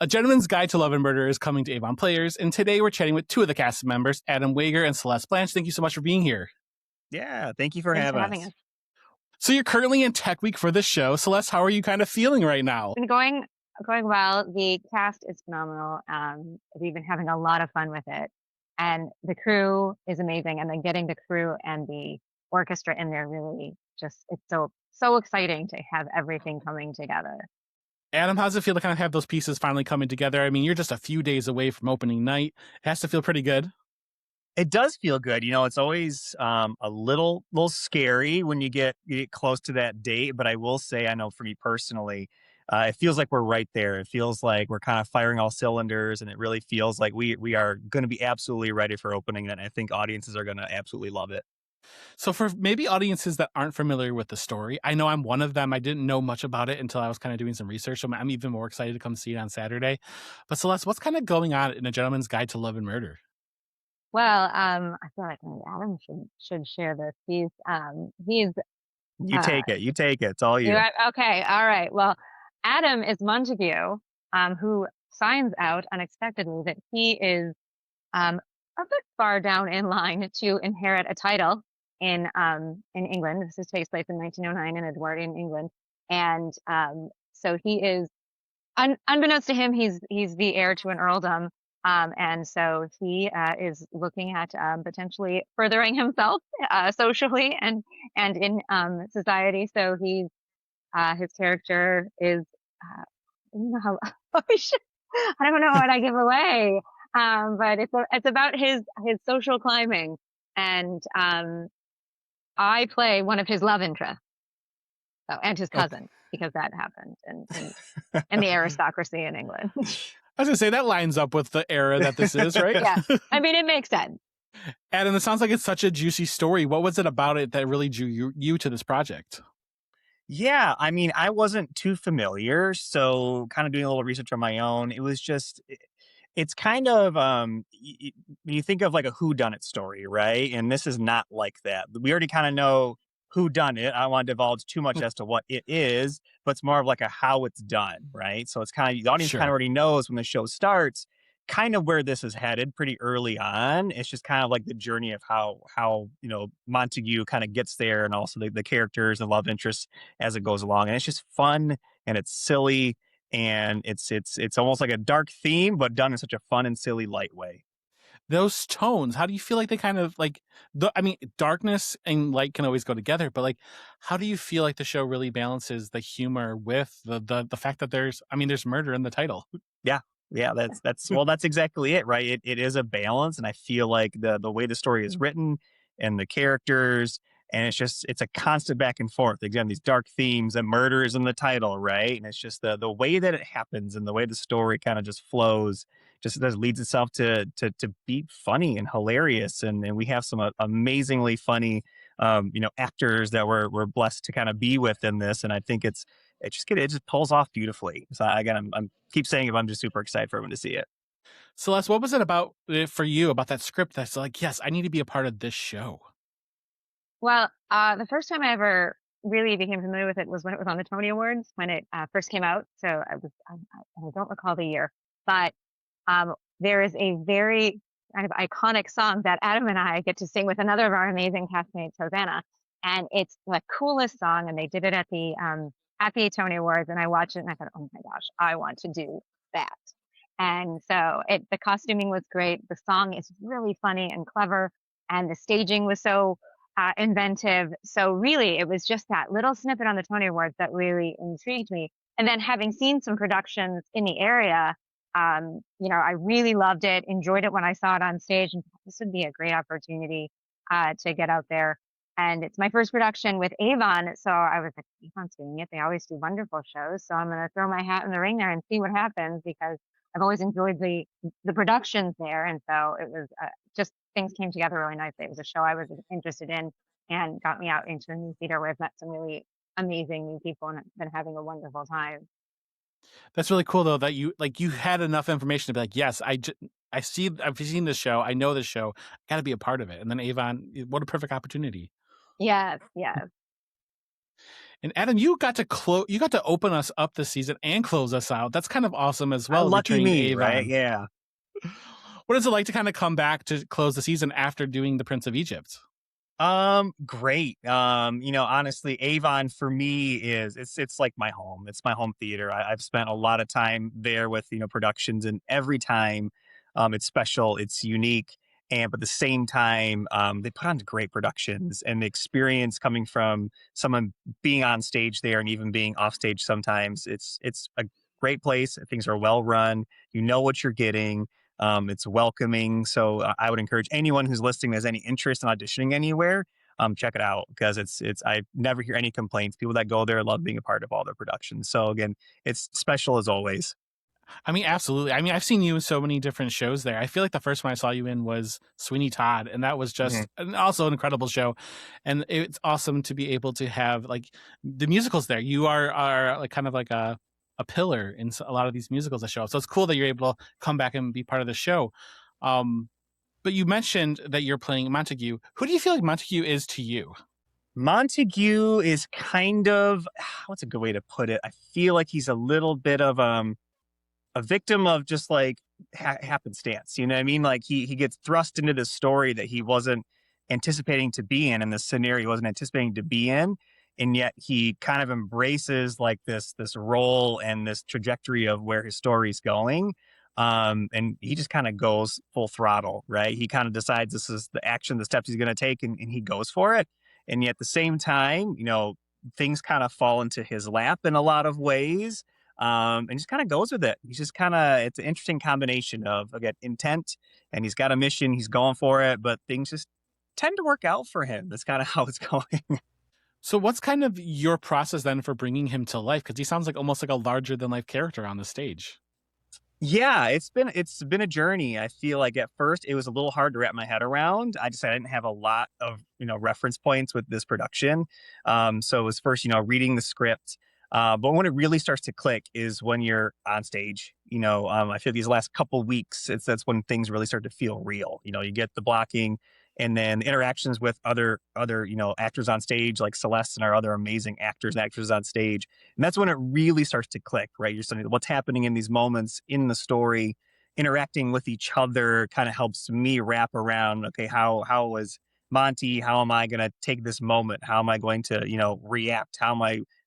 A Gentleman's Guide to Love and Murder is coming to Avon Players, and today we're chatting with two of the cast members, Adam Wager and Celeste Blanch. Thank you so much for being here. Yeah, thank you for Thanks having for having us. us. So you're currently in Tech Week for this show. Celeste, how are you kind of feeling right now? Been going well. The cast is phenomenal. We've been having a lot of fun with it, and the crew is amazing. And then getting the crew and the orchestra in there really it's so exciting to have everything coming together. Adam, how's it feel to kind of have those pieces finally coming together? I mean, you're just a few days away from opening night. It has to feel pretty good. It does feel good. It's always a little scary when you get close to that date. But I will say, I know for me personally, it feels like we're right there. It feels like we're kind of firing all cylinders, and it really feels like we are going to be absolutely ready for opening. And I think audiences are going to absolutely love it. So for maybe audiences that aren't familiar with the story, I know I'm one of them. I didn't know much about it until I was kind of doing some research. So I'm even more excited to come see it on Saturday. But Celeste, what's kind of going on in A Gentleman's Guide to Love and Murder? Well, I feel like maybe Adam should share this. He's You take it. You take it. It's all you. okay, all right. Well, Adam is Montague, who finds out unexpectedly that he is a bit far down in line to inherit a title in England. This takes place in 1909 in Edwardian England, and so he is, unbeknownst to him, he's the heir to an earldom, and so he is looking at potentially furthering himself socially and in society. So his character is I don't know how I don't know what I give away. But it's about his social climbing, and I play one of his love interests, and his cousin, because that happened in the aristocracy in England. I was gonna say that lines up with the era that this is, right? Yeah, I mean, it makes sense. Adam, it sounds like it's such a juicy story. What was it about it that really drew you to this project? Yeah, I mean, I wasn't too familiar, so kind of doing a little research on my own. It was just, it's kind of you think of like a whodunit story, right? And this is not like that. We already kind of know who done it. I don't want to divulge too much as to what it is, but it's more of like a how it's done, right? So it's kind of the audience kind of Sure. already knows when the show starts kind of where this is headed pretty early on. It's just kind of like the journey of how Montague kind of gets there, and also the characters and love interests as it goes along. And it's just fun, and it's silly, and it's almost like a dark theme, but done in such a fun and silly light way. Those tones, how do you feel like they kind of like I mean, darkness and light can always go together, but like, how do you feel like the show really balances the humor with the fact that there's murder in the title? Yeah, that's exactly it, right? It is a balance, and I feel like the way the story is written and the characters, and it's a constant back and forth. Again, these dark themes and murder is in the title, right? And it's just the way that it happens and the way the story kind of just flows, just leads itself to be funny and hilarious, and we have some amazingly funny actors that we're blessed to kind of be with in this, and I think it just pulls off beautifully. So again, I'm keep saying it, but I'm just super excited for everyone to see it. Celeste, what was it about for you about that script that's like, yes, I need to be a part of this show? Well, the first time I ever really became familiar with it was when it was on the Tony Awards, when it first came out. So I don't recall the year, but there is a very kind of iconic song that Adam and I get to sing with another of our amazing castmates, Hosanna, and it's the coolest song. And they did it at the Tony Awards, and I watched it and I thought, oh my gosh, I want to do that. And so the costuming was great. The song is really funny and clever, and the staging was so inventive. So really, it was just that little snippet on the Tony Awards that really intrigued me. And then having seen some productions in the area, I really loved it, enjoyed it when I saw it on stage, and thought this would be a great opportunity to get out there. And it's my first production with Avon, so I was like, Avon's doing it. They always do wonderful shows, so I'm going to throw my hat in the ring there and see what happens, because I've always enjoyed the productions there. And so it was just things came together really nicely. It was a show I was interested in and got me out into a new theater where I've met some really amazing new people and been having a wonderful time. That's really cool though that you had enough information to be like, yes, I've seen this show, I know this show, I got to be a part of it. And then Avon, what a perfect opportunity. Yes, yes. And Adam, you got to open us up this season and close us out. That's kind of awesome as well. Lucky Returning to me, right? Avon. Yeah. What is it like to kind of come back to close the season after doing the Prince of Egypt? Great. Honestly, Avon for me it's like my home. It's my home theater. I've spent a lot of time there with, productions, and every time, it's special, it's unique. And but at the same time, they put on great productions, and the experience coming from someone being on stage there and even being off stage sometimes, it's a great place. Things are well run. You know what you're getting. It's welcoming. So I would encourage anyone who's listening that has any interest in auditioning anywhere, check it out, because I never hear any complaints. People that go there love being a part of all their productions. So again, it's special as always. I mean, absolutely. I mean, I've seen you in so many different shows there. I feel like the first one I saw you in was Sweeney Todd, and that was Mhm. just also an incredible show. And it's awesome to be able to have like the musicals there. You are like kind of like a pillar in a lot of these musicals that show up. So it's cool that you're able to come back and be part of the show. Um, but you mentioned that you're playing Montague. Who do you feel like Montague is to you? Montague is kind of what's a good way to put it? I feel like he's a little bit of a victim of just like happenstance. You know what I mean? Like he gets thrust into this story that he wasn't anticipating to be in, and this scenario he wasn't anticipating to be in, and yet he kind of embraces like this role and this trajectory of where his story's going. And he just kind of goes full throttle, right? He kind of decides this is the action, the steps he's going to take, and he goes for it. And yet at the same time, things kind of fall into his lap in a lot of ways, and just kind of goes with it. He's just it's an interesting combination of, again, intent, and he's got a mission, he's going for it, but things just tend to work out for him. That's kind of how it's going. So what's kind of your process then for bringing him to life? Because he sounds like almost like a larger than life character on the stage. Yeah, it's been a journey. I feel like at first it was a little hard to wrap my head around. I didn't have a lot of reference points with this production. So it was first reading the script. But when it really starts to click is when you're on stage. I feel these last couple weeks, that's when things really start to feel real. You get the blocking, and then the interactions with other actors on stage, like Celeste and our other amazing actors and actresses on stage. And that's when it really starts to click, right? You're starting what's happening in these moments in the story, interacting with each other kind of helps me wrap around, okay, how was Monty? How am I going to take this moment? How am I going to, react?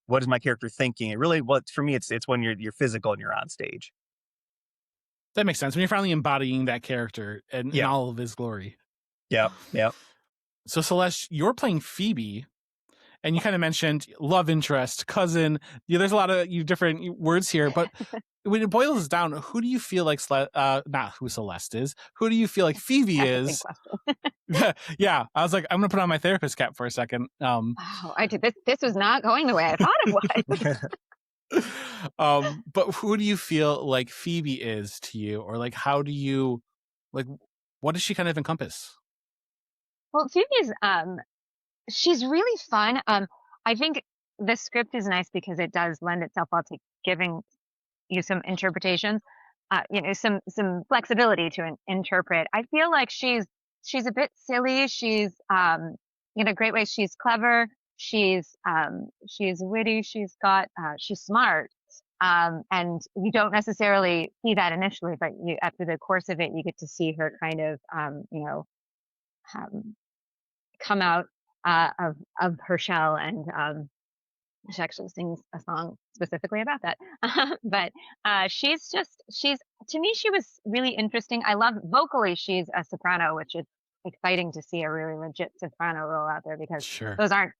What is my character thinking? It really, what for me, it's when you're physical and you're on stage. That makes sense. When you're finally embodying that character and in Yeah. all of his glory. Yeah. Yeah. So Celeste, you're playing Phoebe, and you kind of mentioned love interest, cousin. There's a lot of different words here, but when it boils down, who do you feel like not who Celeste is? Who do you feel like Phoebe That's a big is? question. Yeah, I was like, I'm gonna put on my therapist cap for a second. Oh, I did this. This was not going the way I thought it was. But who do you feel like Phoebe is to you, or like how do you like? What does she kind of encompass? Well, Phoebe's she's really fun. I think the script is nice because it does lend itself well to giving you some interpretations, some flexibility to interpret. I feel like she's a bit silly. She's in a great way. She's clever. She's witty. She's smart. And you don't necessarily see that initially, but after the course of it, you get to see her kind of um, come out of her shell, and she actually sings a song specifically about that. But she's to me, she was really interesting. I love vocally, she's a soprano, which is exciting to see a really legit soprano role out there, because Sure. those aren't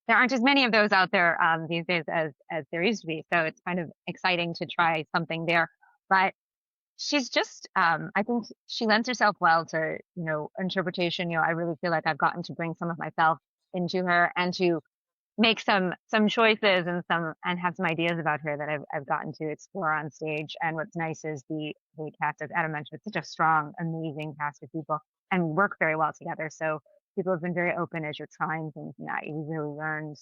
there aren't as many of those out there these days as there used to be. So it's kind of exciting to try something there. But she's just I think she lends herself well to interpretation. I really feel like I've gotten to bring some of myself into her, and to make some choices and have some ideas about her that I've gotten to explore on stage. And what's nice is the cast, as Adam mentioned, it's such a strong, amazing cast of people, and work very well together. So people have been very open as you're trying things, and that you really learned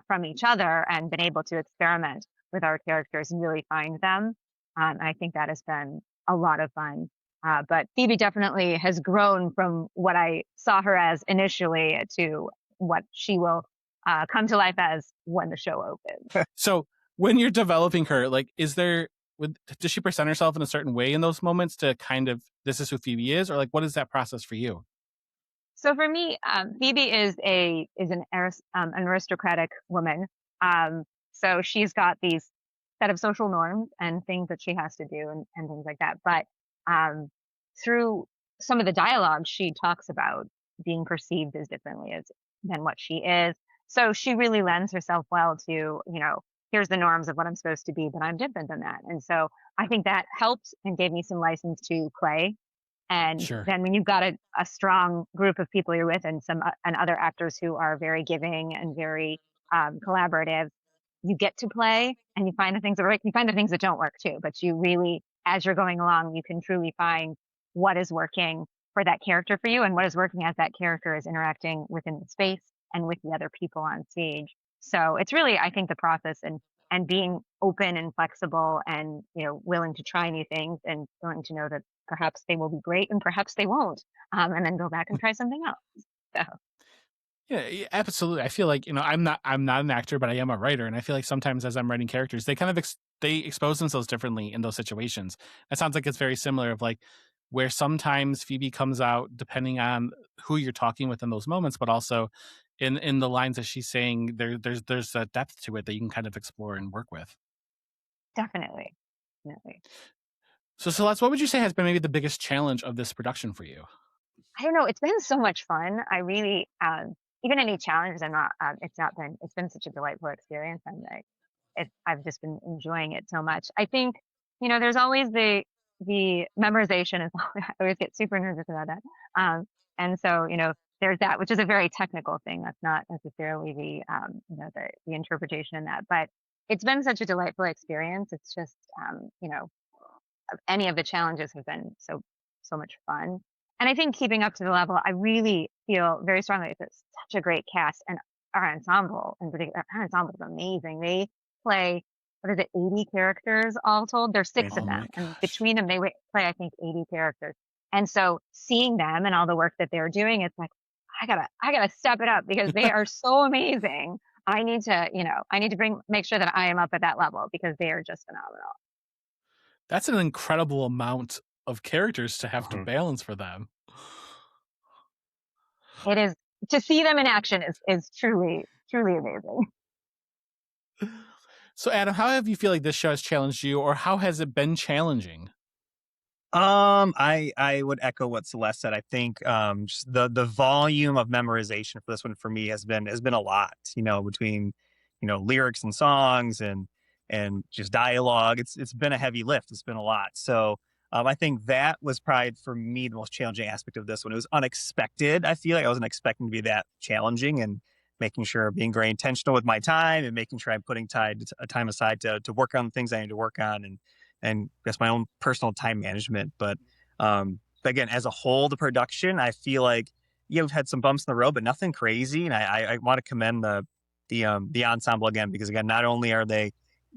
from each other and been able to experiment with our characters and really find them. And I think that has been a lot of fun. But Phoebe definitely has grown from what I saw her as initially to what she will come to life as when the show opens. So when you're developing her, like, does she present herself in a certain way in those moments to kind of, this is who Phoebe is, or like, what is that process for you? So for me, Phoebe is an aristocratic woman. So she's got these set of social norms and things that she has to do and things like that. But um, through some of the dialogue, she talks about being perceived as differently as than what she is. So she really lends herself well to, here's the norms of what I'm supposed to be, but I'm different than that. And so I think that helped and gave me some license to play. And Sure. then when you've got a strong group of people you're with and and other actors who are very giving and very collaborative, you get to play and you find the things that work, you find the things that don't work too. But you really, as you're going along, you can truly find what is working for that character for you and what is working as that character is interacting within the space and with the other people on stage. So it's really, I think, the process and being open and flexible and willing to try new things and willing to know that perhaps they will be great and perhaps they won't, and then go back and try something else. So Yeah, absolutely. I feel like, I'm not an actor, but I am a writer, and I feel like sometimes as I'm writing characters, they kind of they expose themselves differently in those situations. It sounds like it's very similar of like where sometimes Phoebe comes out depending on who you're talking with in those moments, but also in the lines that she's saying, there's a depth to it that you can kind of explore and work with. definitely, definitely. So Celeste, what would you say has been maybe the biggest challenge of this production for you? I don't know. It's been so much fun. I really, even any challenges, I'm not. It's been such a delightful experience. I've just been enjoying it so much. I think, there's always the memorization is. I always get super nervous about that. And so, there's that, which is a very technical thing. That's not necessarily the interpretation in that, but it's been such a delightful experience. It's just, any of the challenges have been so much fun. And I think keeping up to the level, I really feel very strongly that it's such a great cast and our ensemble in particular. Our ensemble is amazing. They play, what is it, 80 characters all told? There's six of Oh my them, and gosh. between them they play I think 80 characters. And so seeing them and all the work that they're doing, it's like I gotta step it up because they are so amazing. I need to make sure that I am up at that level because they are just phenomenal. That's an incredible amount of characters to have to Mhm. balance for them. It is, to see them in action is truly, truly amazing. So Adam, how have you feel like this show has challenged you, or how has it been challenging? I would echo what Celeste said. I think just the volume of memorization for this one for me has been a lot. Between lyrics and songs and just dialogue. It's been a heavy lift. It's been a lot. So I think that was probably for me the most challenging aspect of this one. It was unexpected. I feel like I wasn't expecting to be that challenging and making sure being very intentional with my time and making sure I'm putting time aside to work on the things I need to work on and just my own personal time management. But again, as a whole, the production, I feel like we've had some bumps in the road, but nothing crazy. And I want to commend the ensemble again because again, not only are they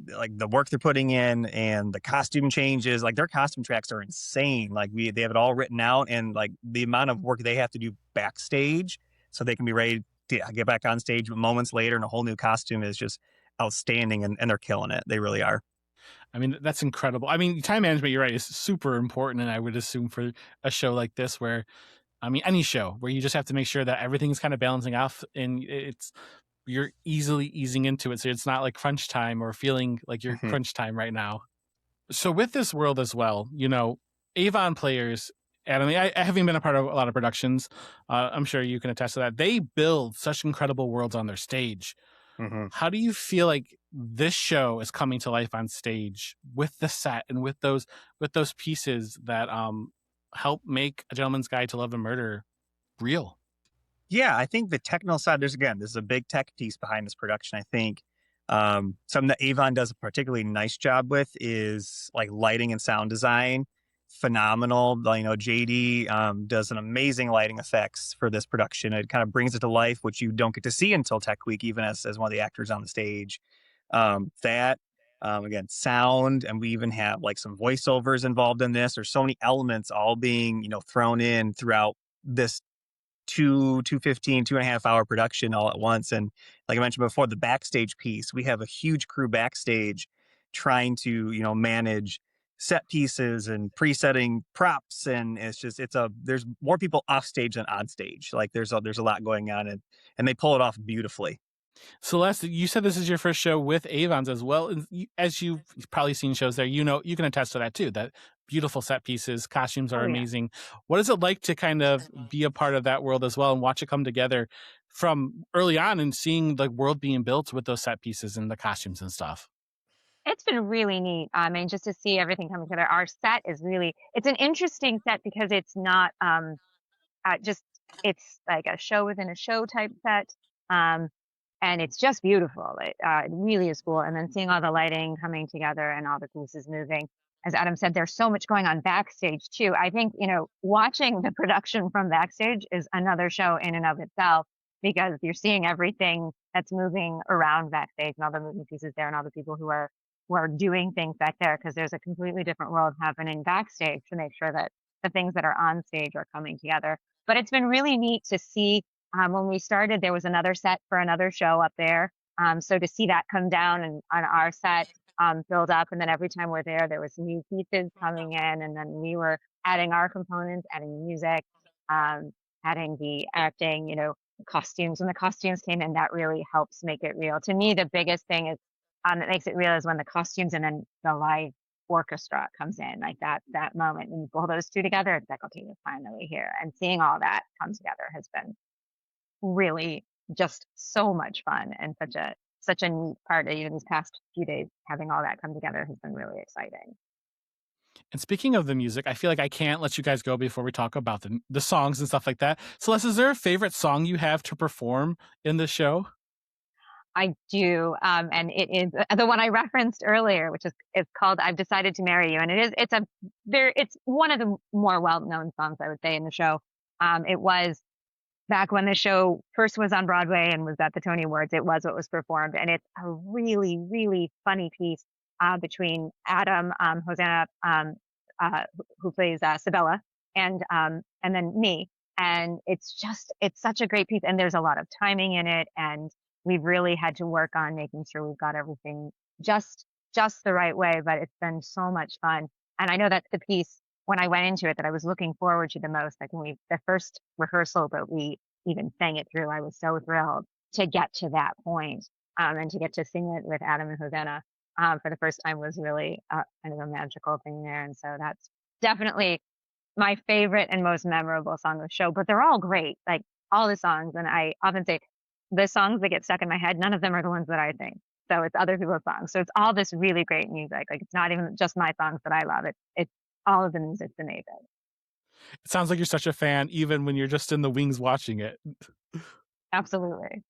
like the work they're putting in and the costume changes, like their costume tracks are insane. Like they have it all written out, and like the amount of work they have to do backstage so they can be ready to get back on stage moments later in a whole new costume is just outstanding, and they're killing it. They really are. I mean, that's incredible. I mean, time management, you're right, is super important. And I would assume for a show like this, where, I mean, any show where you just have to make sure that everything's kind of balancing off and you're easily easing into it. So it's not like crunch time or feeling like you're Mhm. crunch time right now. So with this world as well, Avon Players, Adam, having been a part of a lot of productions, I'm sure you can attest to that. They build such incredible worlds on their stage. Mhm. How do you feel like this show is coming to life on stage with the set and with those pieces that help make A Gentleman's Guide to Love and Murder real? Yeah, I think the technical side, this is a big tech piece behind this production. I think something that Avon does a particularly nice job with is like lighting and sound design. Phenomenal. JD does an amazing lighting effects for this production. It kind of brings it to life, which you don't get to see until Tech Week, even as one of the actors on the stage. That again, sound, and we even have like some voiceovers involved in this. There's so many elements all being thrown in throughout this 2:15, 2.5 hour production all at once. And like I mentioned before, the backstage piece, we have a huge crew backstage trying to, manage set pieces and presetting props. And there's more people off stage than on stage. Like there's a lot going on, and they pull it off beautifully. Celeste, you said this is your first show with Avons as well. And as you've probably seen shows there, you can attest to that too. That beautiful set pieces, costumes are Oh yeah. amazing. What is it like to kind of be a part of that world as well and watch it come together from early on and seeing the world being built with those set pieces and the costumes and stuff? It's been really neat. I mean, just to see everything come together. Our set is really, it's an interesting set because it's not just, it's like a show within a show type set. Um, and it's just beautiful. It really is cool. And then seeing all the lighting coming together and all the pieces moving. As Adam said, there's so much going on backstage too. I think, watching the production from backstage is another show in and of itself because you're seeing everything that's moving around backstage and all the moving pieces there and all the people who are doing things back there because there's a completely different world happening backstage to make sure that the things that are on stage are coming together. But it's been really neat to see. When we started, there was another set for another show up there. So to see that come down and on our set build up, and then every time we're there, there was new pieces coming in, and then we were adding our components, adding music, um, adding the acting, costumes. When the costumes came in, that really helps make it real. To me, the biggest thing is that makes it real is when the costumes and then the live orchestra comes in, like that moment. When you pull those two together, it's like, okay, we're finally here. And seeing all that come together has been really just so much fun and such a neat part of these past few days. Having all that come together has been really exciting. And speaking of the music, I feel like I can't let you guys go before we talk about the songs and stuff like that. Celeste, is there a favorite song you have to perform in the show? I do, and it is the one I referenced earlier, which is called "I've Decided to Marry You," and it's one of the more well known songs I would say in the show. It was back when the show first was on Broadway and was at the Tony Awards. It was what was performed, and it's a really really funny piece between Adam Hosanna, who plays Sabella, and then me, and it's such a great piece, and there's a lot of timing in it, and we've really had to work on making sure we've got everything just just the right way, but it's been so much fun. And I know that's the piece when I went into it that I was looking forward to the most. Like when the first rehearsal that we even sang it through, I was so thrilled to get to that point, and to get to sing it with Adam and Hosanna for the first time was really kind of a magical thing there. And so that's definitely my favorite and most memorable song of the show. But they're all great, like all the songs. And I often say the songs that get stuck in my head, none of them are the ones that I sing. So it's other people's songs. So it's all this really great music. Like it's not even just my songs that I love. It's all of the music's amazing. It sounds like you're such a fan, even when you're just in the wings watching it. Absolutely.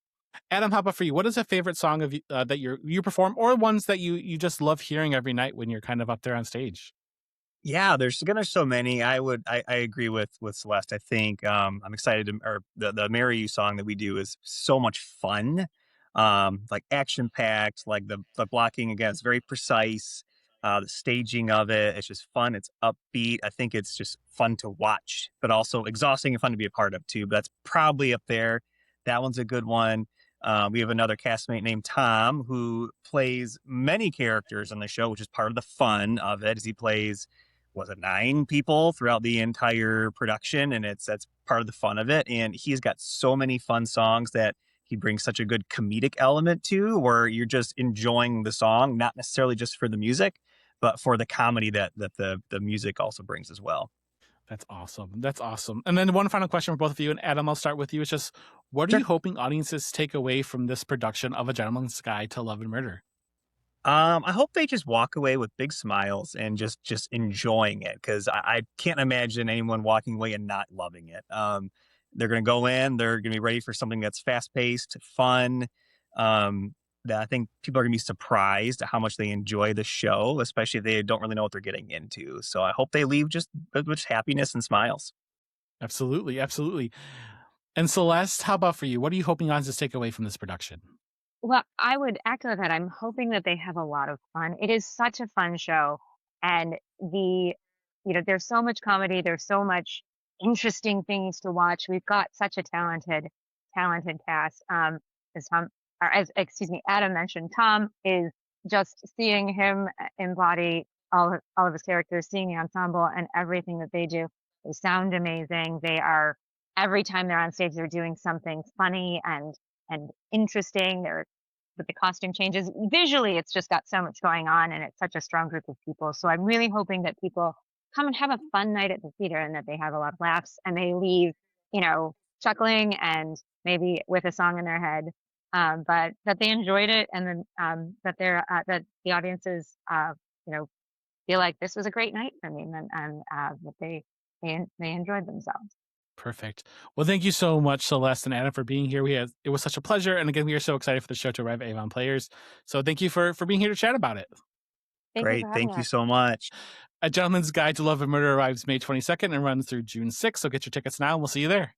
Adam, how about for you? What is a favorite song of that you perform, or ones that you just love hearing every night when you're kind of up there on stage? Yeah, there's so many. I agree with Celeste. I think I'm excited to, or the "Marry You" song that we do is so much fun. Like action packed, like the blocking again, it's very precise. The staging of it, it's just fun. It's upbeat. I think it's just fun to watch, but also exhausting and fun to be a part of too. But that's probably up there. That one's a good one. We have another castmate named Tom who plays many characters on the show, which is part of the fun of it. Is he plays, was it 9 people throughout the entire production, and that's part of the fun of it. And he's got so many fun songs that he brings such a good comedic element to, where you're just enjoying the song, not necessarily just for the music, but for the comedy that the music also brings as well. That's awesome. That's awesome. And then one final question for both of you, and Adam, I'll start with you. It's just, what are Sure. you hoping audiences take away from this production of A Gentleman's Guide to Love and Murder? I hope they just walk away with big smiles and just enjoying it, because I can't imagine anyone walking away and not loving it. They're going to go in, they're going to be ready for something that's fast paced, fun. That I think people are going to be surprised at how much they enjoy the show, especially if they don't really know what they're getting into. So I hope they leave just with happiness and smiles. Absolutely, absolutely. And Celeste, how about for you? What are you hoping audiences take away from this production? Well, I would echo that. I'm hoping that they have a lot of fun. It is such a fun show. And there's so much comedy, there's so much interesting things to watch. We've got such a talented cast. As Tom, or as excuse me, Adam mentioned, Tom is just seeing him embody all of his characters, seeing the ensemble and everything that they do. They sound amazing. They are every time they're on stage, they're doing something funny and interesting. They're with the costume changes. Visually, it's just got so much going on, and it's such a strong group of people. So I'm really hoping that people come and have a fun night at the theater, and that they have a lot of laughs, and they leave, chuckling and maybe with a song in their head. But that they enjoyed it, and then that the audiences, you know, feel like this was a great night for me, and that they enjoyed themselves. Perfect. Well, thank you so much, Celeste and Adam, for being here. It was such a pleasure, and again, we are so excited for the show to arrive at Avon Players. So, thank you for being here to chat about it. Thank you Great. for having Thank you us. so much. A Gentleman's Guide to Love and Murder arrives May 22nd and runs through June 6th. So get your tickets now, and we'll see you there.